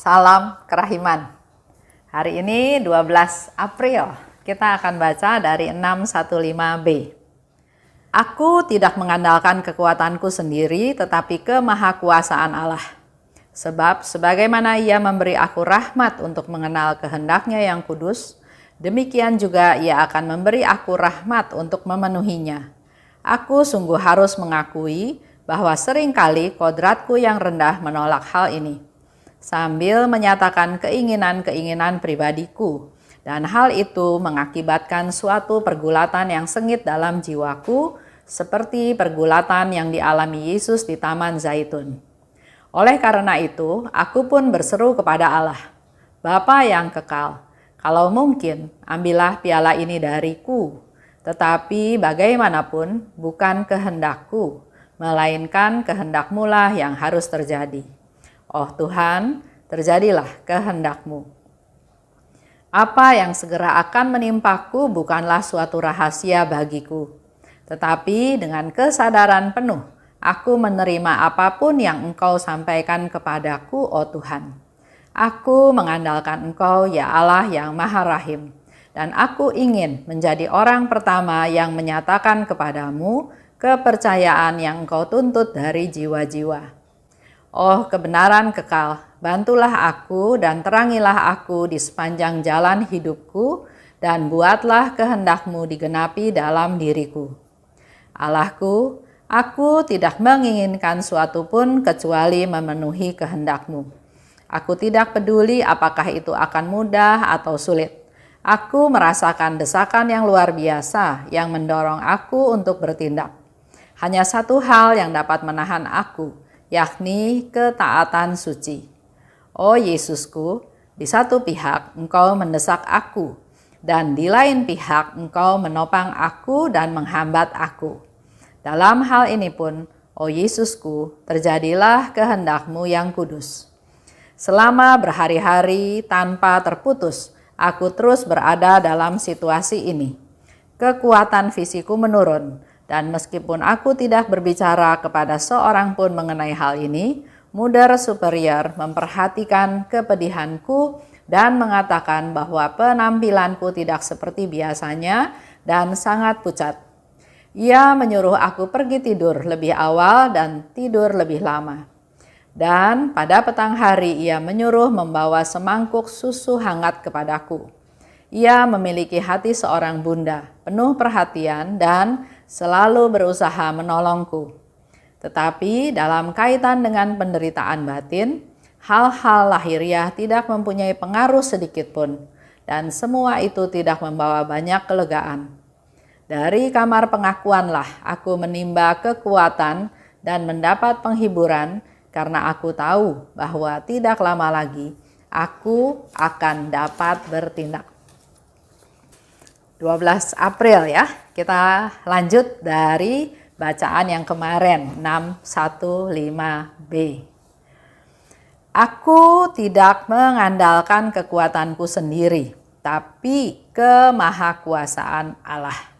Salam kerahiman. Hari ini 12 April, kita akan baca dari 615b. Aku tidak mengandalkan kekuatanku sendiri, tetapi kemahakuasaan Allah. Sebab sebagaimana Ia memberi aku rahmat untuk mengenal kehendak-Nya yang kudus, demikian juga Ia akan memberi aku rahmat untuk memenuhinya. Aku sungguh harus mengakui bahwa seringkali kodratku yang rendah menolak hal ini, sambil menyatakan keinginan-keinginan pribadiku, dan hal itu mengakibatkan suatu pergulatan yang sengit dalam jiwaku, seperti pergulatan yang dialami Yesus di Taman Zaitun. Oleh karena itu, aku pun berseru kepada Allah, Bapa yang kekal, kalau mungkin, ambillah piala ini dariku, tetapi bagaimanapun bukan kehendakku, melainkan kehendak-Mu lah yang harus terjadi. Oh Tuhan, terjadilah kehendak-Mu. Apa yang segera akan menimpaku bukanlah suatu rahasia bagiku, tetapi dengan kesadaran penuh, aku menerima apapun yang Engkau sampaikan kepadaku, oh Tuhan. Aku mengandalkan Engkau, ya Allah yang Maha Rahim, dan aku ingin menjadi orang pertama yang menyatakan kepadamu kepercayaan yang Engkau tuntut dari jiwa-jiwa. Oh kebenaran kekal, bantulah aku dan terangilah aku di sepanjang jalan hidupku, dan buatlah kehendak-Mu digenapi dalam diriku. Allahku, aku tidak menginginkan suatu pun kecuali memenuhi kehendak-Mu. Aku tidak peduli apakah itu akan mudah atau sulit. Aku merasakan desakan yang luar biasa yang mendorong aku untuk bertindak. Hanya satu hal yang dapat menahan aku, yakni ketaatan suci. Oh Yesusku, di satu pihak Engkau mendesak aku, dan di lain pihak Engkau menopang aku dan menghambat aku. Dalam hal ini pun, oh Yesusku, terjadilah kehendak-Mu yang kudus. Selama berhari-hari tanpa terputus, aku terus berada dalam situasi ini. Kekuatan fisikku menurun, dan meskipun aku tidak berbicara kepada seorang pun mengenai hal ini, Mother Superior memperhatikan kepedihanku dan mengatakan bahwa penampilanku tidak seperti biasanya dan sangat pucat. Ia menyuruh aku pergi tidur lebih awal dan tidur lebih lama. Dan pada petang hari ia menyuruh membawa semangkuk susu hangat kepadaku. Ia memiliki hati seorang bunda, penuh perhatian dan selalu berusaha menolongku. Tetapi dalam kaitan dengan penderitaan batin, hal-hal lahiriah tidak mempunyai pengaruh sedikit pun, dan semua itu tidak membawa banyak kelegaan. Dari kamar pengakuanlah aku menimba kekuatan dan mendapat penghiburan, karena aku tahu bahwa tidak lama lagi aku akan dapat bertindak. 12 April ya, kita lanjut dari bacaan yang kemarin 615b. Aku tidak mengandalkan kekuatanku sendiri, tapi kemahakuasaan Allah.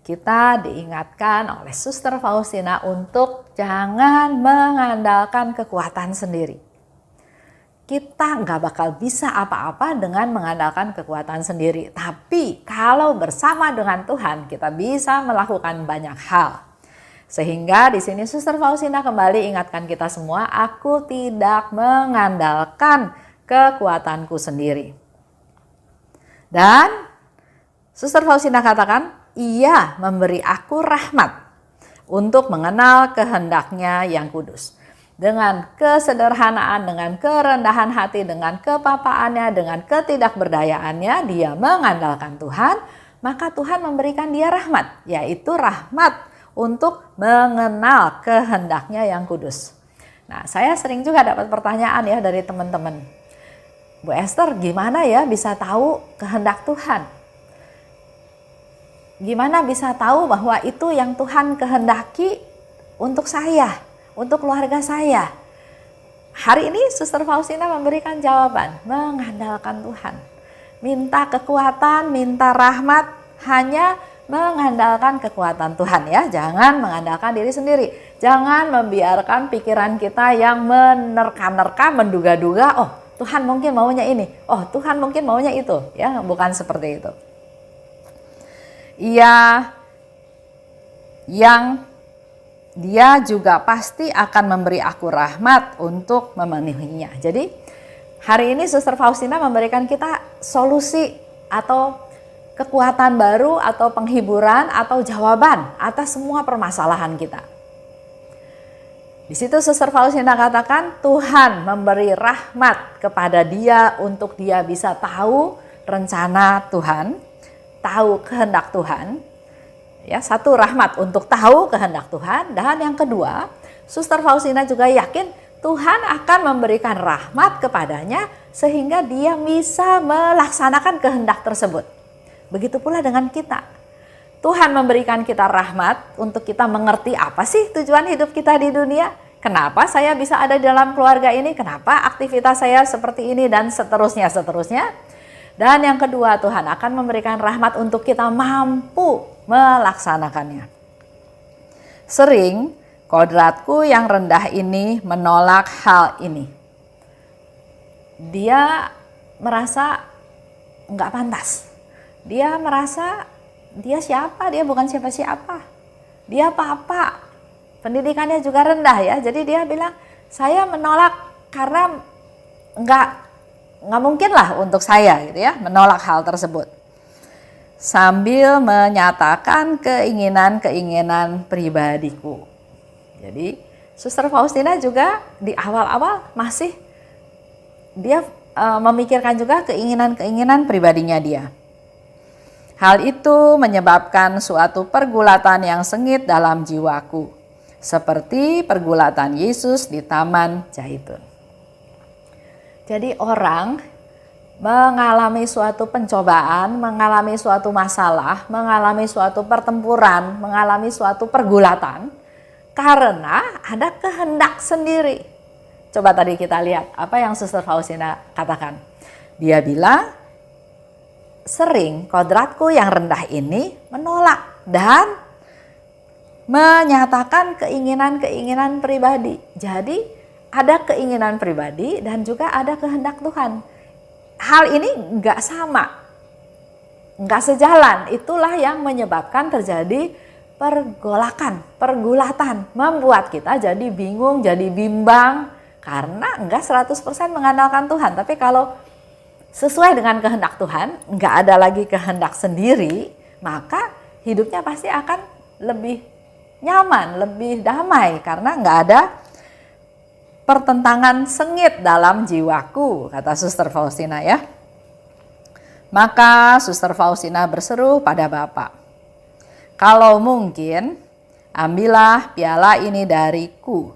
Kita diingatkan oleh Suster Faustina untuk jangan mengandalkan kekuatan sendiri. Kita nggak bakal bisa apa-apa dengan mengandalkan kekuatan sendiri. Tapi kalau bersama dengan Tuhan, kita bisa melakukan banyak hal. Sehingga di sini Suster Faustina kembali ingatkan kita semua, aku tidak mengandalkan kekuatanku sendiri. Dan Suster Faustina katakan, Ia memberi aku rahmat untuk mengenal kehendak-Nya yang kudus. Dengan kesederhanaan, dengan kerendahan hati, dengan kepapaannya, dengan ketidakberdayaannya, dia mengandalkan Tuhan, maka Tuhan memberikan dia rahmat, yaitu rahmat untuk mengenal kehendak-Nya yang kudus. Nah, saya sering juga dapat pertanyaan ya dari teman-teman. Bu Esther, gimana ya bisa tahu kehendak Tuhan? Gimana bisa tahu bahwa itu yang Tuhan kehendaki untuk saya? Untuk keluarga saya. Hari ini Suster Faustina memberikan jawaban, mengandalkan Tuhan. Minta kekuatan, minta rahmat, hanya mengandalkan kekuatan Tuhan ya. Jangan mengandalkan diri sendiri. Jangan membiarkan pikiran kita yang menerka-nerka, menduga-duga, oh Tuhan mungkin maunya ini, oh Tuhan mungkin maunya itu. Ya, bukan seperti itu. Dia juga pasti akan memberi aku rahmat untuk memenuhinya. Jadi hari ini Suster Faustina memberikan kita solusi atau kekuatan baru atau penghiburan atau jawaban atas semua permasalahan kita. Di situ Suster Faustina katakan Tuhan memberi rahmat kepada dia untuk dia bisa tahu rencana Tuhan, tahu kehendak Tuhan. Ya, satu rahmat untuk tahu kehendak Tuhan, dan yang kedua, Suster Faustina juga yakin Tuhan akan memberikan rahmat kepadanya sehingga dia bisa melaksanakan kehendak tersebut. Begitu pula dengan kita. Tuhan memberikan kita rahmat untuk kita mengerti apa sih tujuan hidup kita di dunia. Kenapa saya bisa ada di dalam keluarga ini? Kenapa aktivitas saya seperti ini dan seterusnya. Dan yang kedua, Tuhan akan memberikan rahmat untuk kita mampu melaksanakannya. Sering kodratku yang rendah ini menolak hal ini. Dia merasa nggak pantas. Dia merasa dia siapa? Dia bukan siapa-siapa. Dia apa-apa. Pendidikannya juga rendah ya. Jadi dia bilang, saya menolak karena nggak mungkin lah untuk saya gitu ya, menolak hal tersebut. Sambil menyatakan keinginan-keinginan pribadiku. Jadi Suster Faustina juga di awal-awal masih dia memikirkan juga keinginan-keinginan pribadinya dia. Hal itu menyebabkan suatu pergulatan yang sengit dalam jiwaku, seperti pergulatan Yesus di Taman Zaitun. Jadi orang mengalami suatu pencobaan, mengalami suatu masalah, mengalami suatu pertempuran, mengalami suatu pergulatan karena ada kehendak sendiri. Coba tadi kita lihat apa yang Suster Faustina katakan. Dia bilang, sering kodratku yang rendah ini menolak dan menyatakan keinginan-keinginan pribadi. Jadi ada keinginan pribadi dan juga ada kehendak Tuhan. Hal ini nggak sama, nggak sejalan. Itulah yang menyebabkan terjadi pergulatan, membuat kita jadi bingung, jadi bimbang karena nggak 100% mengandalkan Tuhan. Tapi kalau sesuai dengan kehendak Tuhan, nggak ada lagi kehendak sendiri, maka hidupnya pasti akan lebih nyaman, lebih damai karena nggak ada pertentangan sengit dalam jiwaku, kata Suster Faustina ya. Maka Suster Faustina berseru pada Bapak, kalau mungkin ambillah piala ini dariku,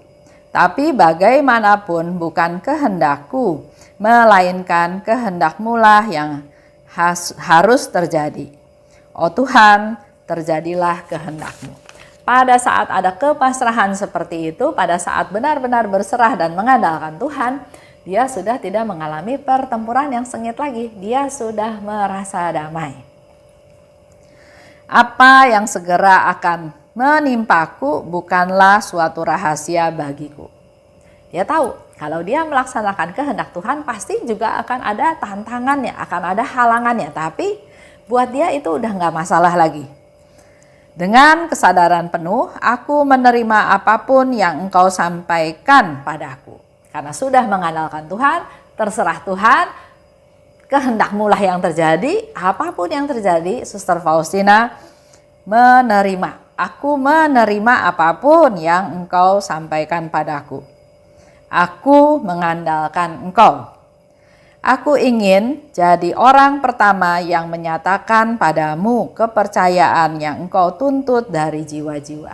tapi bagaimanapun bukan kehendakku, melainkan kehendak-Mu lah yang harus terjadi. Oh Tuhan, terjadilah kehendak-Mu. Pada saat ada kepasrahan seperti itu, pada saat benar-benar berserah dan mengandalkan Tuhan, dia sudah tidak mengalami pertempuran yang sengit lagi. Dia sudah merasa damai. Apa yang segera akan menimpaku bukanlah suatu rahasia bagiku. Dia tahu kalau dia melaksanakan kehendak Tuhan pasti juga akan ada tantangannya, akan ada halangannya. Tapi buat dia itu udah gak masalah lagi. Dengan kesadaran penuh, aku menerima apapun yang Engkau sampaikan padaku. Karena sudah mengandalkan Tuhan, terserah Tuhan, kehendak-Mu lah yang terjadi. Apapun yang terjadi, Suster Faustina menerima. Aku menerima apapun yang Engkau sampaikan padaku. Aku mengandalkan Engkau. Aku ingin jadi orang pertama yang menyatakan padamu kepercayaan yang Engkau tuntut dari jiwa-jiwa.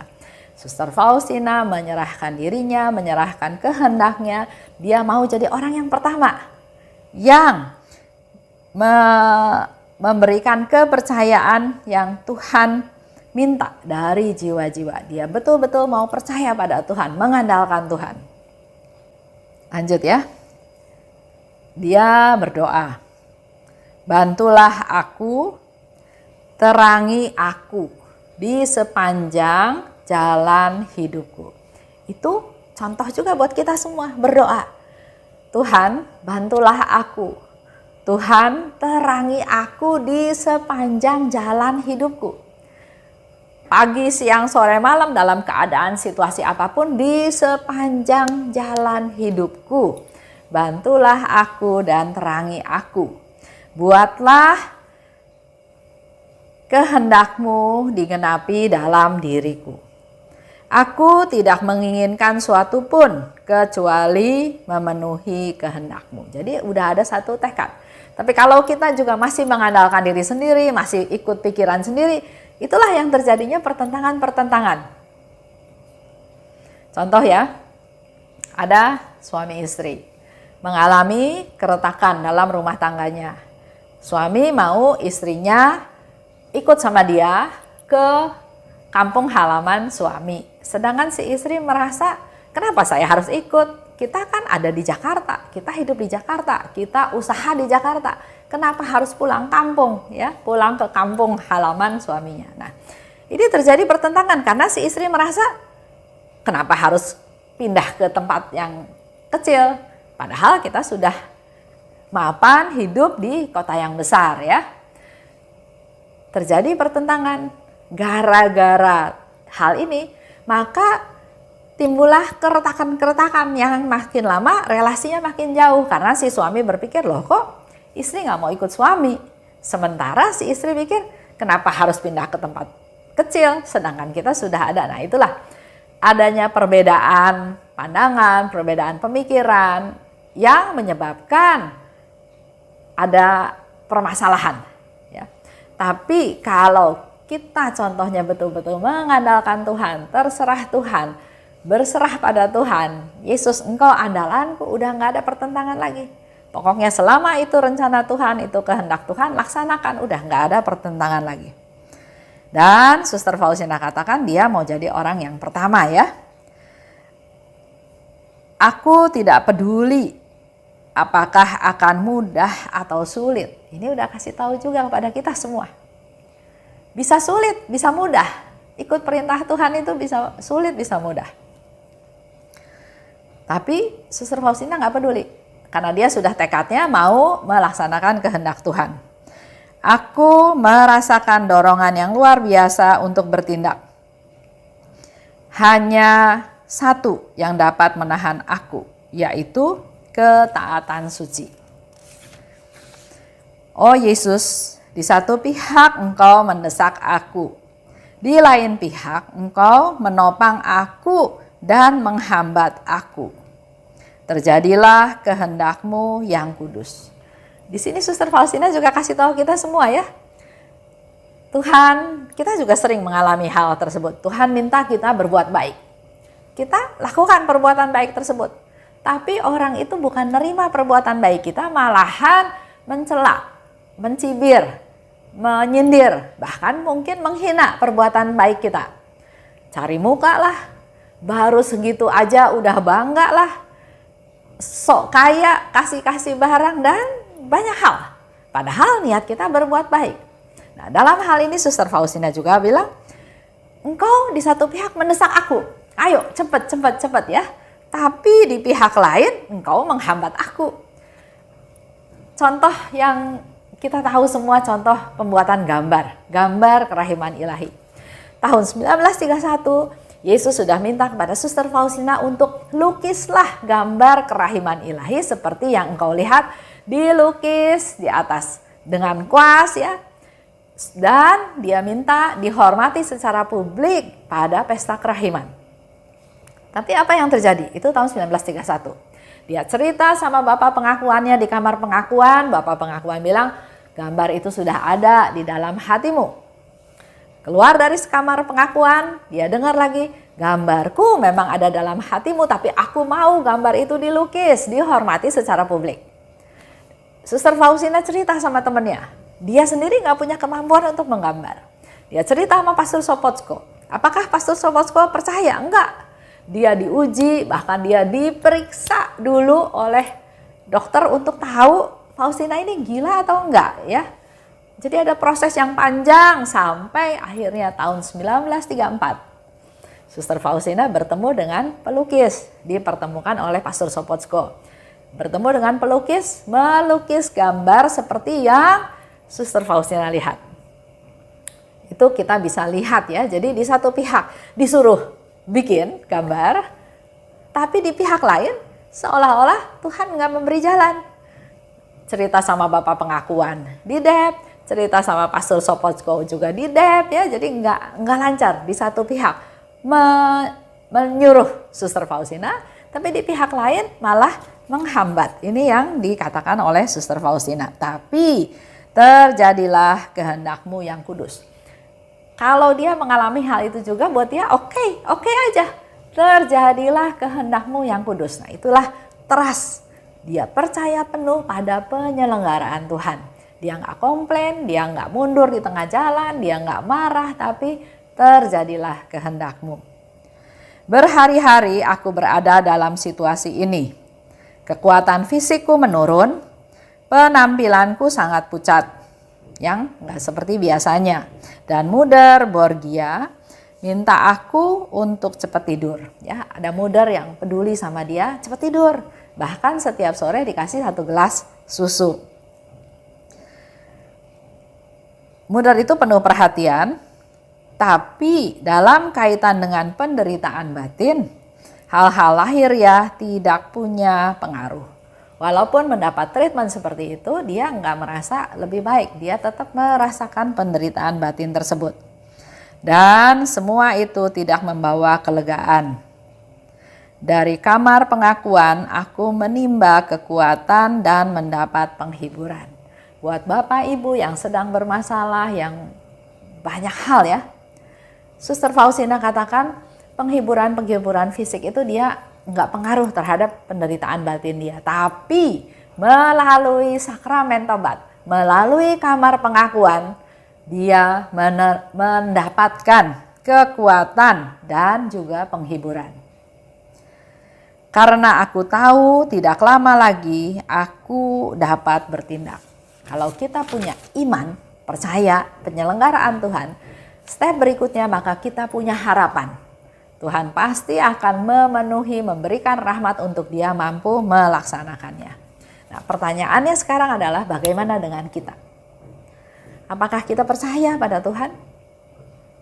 Suster Faustina menyerahkan dirinya, menyerahkan kehendaknya. Dia mau jadi orang yang pertama yang memberikan kepercayaan yang Tuhan minta dari jiwa-jiwa. Dia betul-betul mau percaya pada Tuhan, mengandalkan Tuhan. Lanjut ya. Dia berdoa, bantulah aku, terangi aku. di sepanjang jalan hidupku. Itu contoh juga buat kita semua berdoa. Tuhan, bantulah aku. Tuhan, terangi aku di sepanjang jalan hidupku. Pagi, siang, sore, malam, dalam keadaan situasi apapun di sepanjang jalan hidupku. Bantulah aku dan terangi aku. Buatlah kehendakmu digenapi dalam diriku. Aku tidak menginginkan suatu pun kecuali memenuhi kehendakmu. Jadi udah ada satu tekad. Tapi kalau kita juga masih mengandalkan diri sendiri, masih ikut pikiran sendiri, itulah yang terjadinya pertentangan-pertentangan. Contoh ya, ada suami istri mengalami keretakan dalam rumah tangganya. Suami mau istrinya ikut sama dia ke kampung halaman suami. Sedangkan si istri merasa, kenapa saya harus ikut? Kita kan ada di Jakarta, kita hidup di Jakarta, kita usaha di Jakarta. Kenapa harus pulang kampung? Ya, pulang ke kampung halaman suaminya. Nah, ini terjadi pertentangan karena si istri merasa, kenapa harus pindah ke tempat yang kecil? Padahal kita sudah mapan hidup di kota yang besar ya. Terjadi pertentangan. Gara-gara hal ini, maka timbullah keretakan-keretakan yang makin lama relasinya makin jauh. Karena si suami berpikir, loh kok istri gak mau ikut suami. Sementara si istri pikir, kenapa harus pindah ke tempat kecil sedangkan kita sudah ada. Nah itulah adanya perbedaan pandangan, perbedaan pemikiran yang menyebabkan ada permasalahan. Ya. Tapi kalau kita contohnya betul-betul mengandalkan Tuhan, terserah Tuhan, berserah pada Tuhan. Yesus, engkau andalanku, udah gak ada pertentangan lagi. Pokoknya selama itu rencana Tuhan, itu kehendak Tuhan, laksanakan, udah gak ada pertentangan lagi. Dan Suster Faustina katakan dia mau jadi orang yang pertama ya. Aku tidak peduli apakah akan mudah atau sulit. Ini udah kasih tahu juga kepada kita semua. Bisa sulit, bisa mudah. Ikut perintah Tuhan itu bisa sulit, bisa mudah. Tapi Suster Faustina gak peduli. Karena dia sudah tekadnya mau melaksanakan kehendak Tuhan. Aku merasakan dorongan yang luar biasa untuk bertindak. Hanya satu yang dapat menahan aku, yaitu ketaatan suci. Oh Yesus, di satu pihak engkau mendesak aku, di lain pihak engkau menopang aku dan menghambat aku. Terjadilah kehendakmu yang kudus. Di sini Suster Faustina juga kasih tahu kita semua ya. Tuhan, kita juga sering mengalami hal tersebut. Tuhan minta kita berbuat baik. Kita lakukan perbuatan baik tersebut. Tapi orang itu bukan nerima perbuatan baik kita, malahan mencela, mencibir, menyindir, bahkan mungkin menghina perbuatan baik kita. Cari muka lah, baru segitu aja udah bangga lah, sok kaya, kasih-kasih barang dan banyak hal. Padahal niat kita berbuat baik. Nah dalam hal ini Suster Faustina juga bilang, engkau di satu pihak mendesak aku, ayo cepet ya. Tapi di pihak lain engkau menghambat aku. Contoh yang kita tahu semua, contoh pembuatan gambar kerahiman ilahi. Tahun 1931 Yesus sudah minta kepada Suster Faustina untuk lukislah gambar kerahiman ilahi seperti yang engkau lihat dilukis di atas dengan kuas ya. Dan dia minta dihormati secara publik pada pesta kerahiman. Tapi apa yang terjadi? Itu tahun 1931. Dia cerita sama bapak pengakuannya di kamar pengakuan. Bapak pengakuan bilang, gambar itu sudah ada di dalam hatimu. Keluar dari kamar pengakuan, dia dengar lagi, gambarku memang ada dalam hatimu, tapi aku mau gambar itu dilukis, dihormati secara publik. Suster Faustina cerita sama temannya. Dia sendiri gak punya kemampuan untuk menggambar. Dia cerita sama Pastor Sopotsko. Apakah Pastor Sopotsko percaya? Enggak. Dia diuji, bahkan dia diperiksa dulu oleh dokter untuk tahu Faustina ini gila atau enggak ya. Jadi ada proses yang panjang sampai akhirnya tahun 1934. Suster Faustina bertemu dengan pelukis, dipertemukan oleh Pastor Sopocko. Bertemu dengan pelukis, melukis gambar seperti yang Suster Faustina lihat. Itu kita bisa lihat ya, jadi di satu pihak disuruh bikin gambar, tapi di pihak lain seolah-olah Tuhan nggak memberi jalan. Cerita sama Bapak Pengakuan di DEP, cerita sama Pastor Sopocko juga di DEP ya, jadi nggak lancar di satu pihak menyuruh Suster Faustina, tapi di pihak lain malah menghambat. Ini yang dikatakan oleh Suster Faustina. Tapi terjadilah kehendakmu yang kudus. Kalau dia mengalami hal itu juga, buat dia oke aja. Terjadilah kehendakmu yang kudus. Nah, itulah trust. Dia percaya penuh pada penyelenggaraan Tuhan. Dia nggak komplain, dia nggak mundur di tengah jalan, dia nggak marah, tapi terjadilah kehendakmu. Berhari-hari aku berada dalam situasi ini. Kekuatan fisikku menurun, penampilanku sangat pucat, yang nggak seperti biasanya. Dan Mother Borgia minta aku untuk cepat tidur. Ya, ada Mother yang peduli sama dia, cepat tidur. Bahkan setiap sore dikasih 1 gelas susu. Mother itu penuh perhatian, tapi dalam kaitan dengan penderitaan batin, hal-hal lahiriah tidak punya pengaruh. Walaupun mendapat treatment seperti itu, dia nggak merasa lebih baik. Dia tetap merasakan penderitaan batin tersebut. Dan semua itu tidak membawa kelegaan. Dari kamar pengakuan, aku menimba kekuatan dan mendapat penghiburan. Buat Bapak Ibu yang sedang bermasalah, yang banyak hal ya. Suster Faustina katakan penghiburan fisik itu dia nggak pengaruh terhadap penderitaan batin dia. Tapi melalui sakramen tobat, melalui kamar pengakuan, dia mendapatkan kekuatan dan juga penghiburan. Karena aku tahu tidak lama lagi aku dapat bertindak. Kalau kita punya iman, percaya penyelenggaraan Tuhan, step berikutnya maka kita punya harapan. Tuhan pasti akan memenuhi, memberikan rahmat untuk dia mampu melaksanakannya. Nah, pertanyaannya sekarang adalah bagaimana dengan kita? Apakah kita percaya pada Tuhan?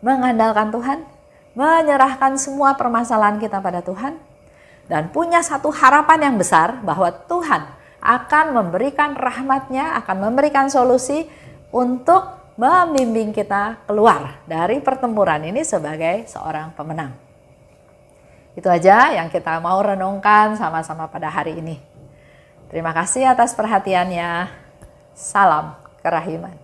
Mengandalkan Tuhan? Menyerahkan semua permasalahan kita pada Tuhan? Dan punya satu harapan yang besar bahwa Tuhan akan memberikan rahmat-Nya, akan memberikan solusi untuk membimbing kita keluar dari pertempuran ini sebagai seorang pemenang. Itu aja yang kita mau renungkan sama-sama pada hari ini. Terima kasih atas perhatiannya. Salam kerahiman.